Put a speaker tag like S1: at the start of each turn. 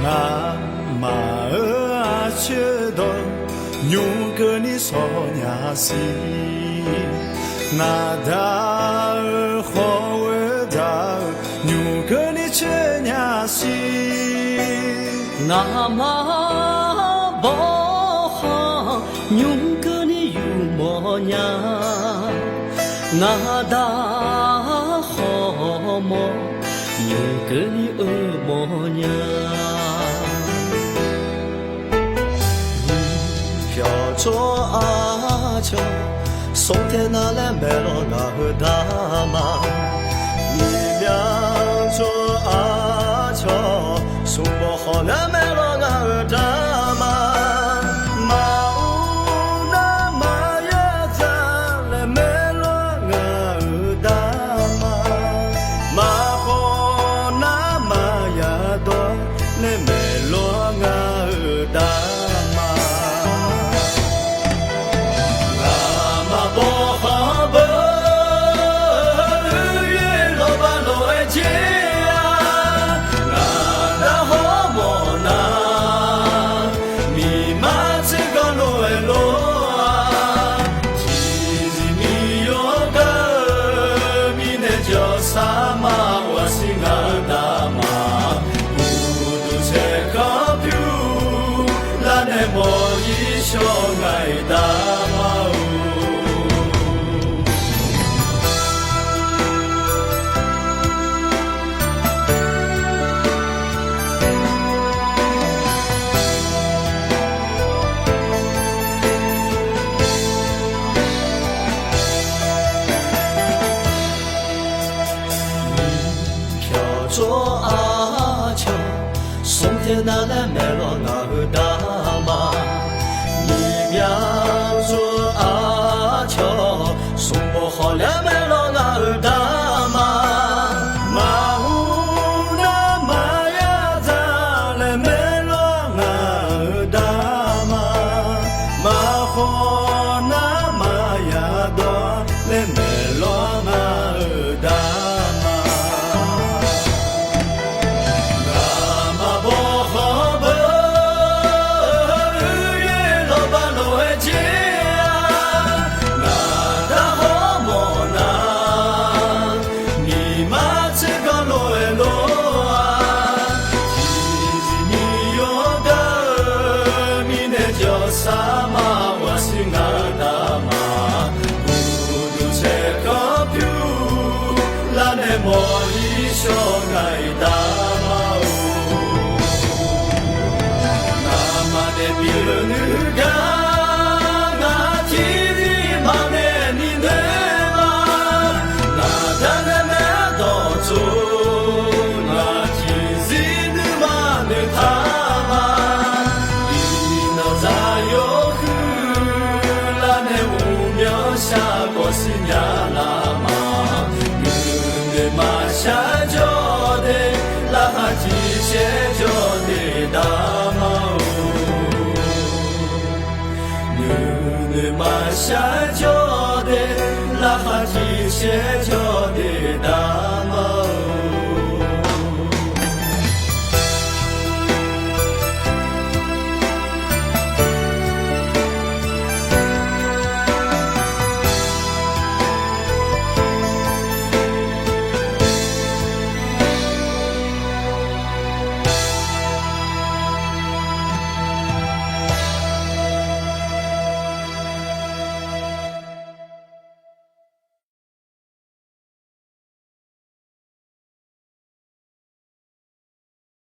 S1: 那马儿觉得牛哥你说呀西，那大儿好儿大牛哥你却呀西，
S2: 那马不好牛哥你有么呀？那大好么牛哥你恶么呀？
S3: 飘着阿秋，松天那来买了那个大马，你俩着阿秋，松不好来买了那个大马。小爱大马飘着阿秋，松天那来买了那个大马。养着阿秋，送不好了买了那个大马，马乌那马呀咋来买了那个大马，马好那马呀多来买了那个大马，那马不好不。莫一小爱大马那么的别人家那天的马呢你的嘛那他的那到处那天的马的他嘛你那咋有去那呢无苗下过新呀那嘛马下脚的拉哈吉些脚的大马女马下脚的拉哈吉些脚的大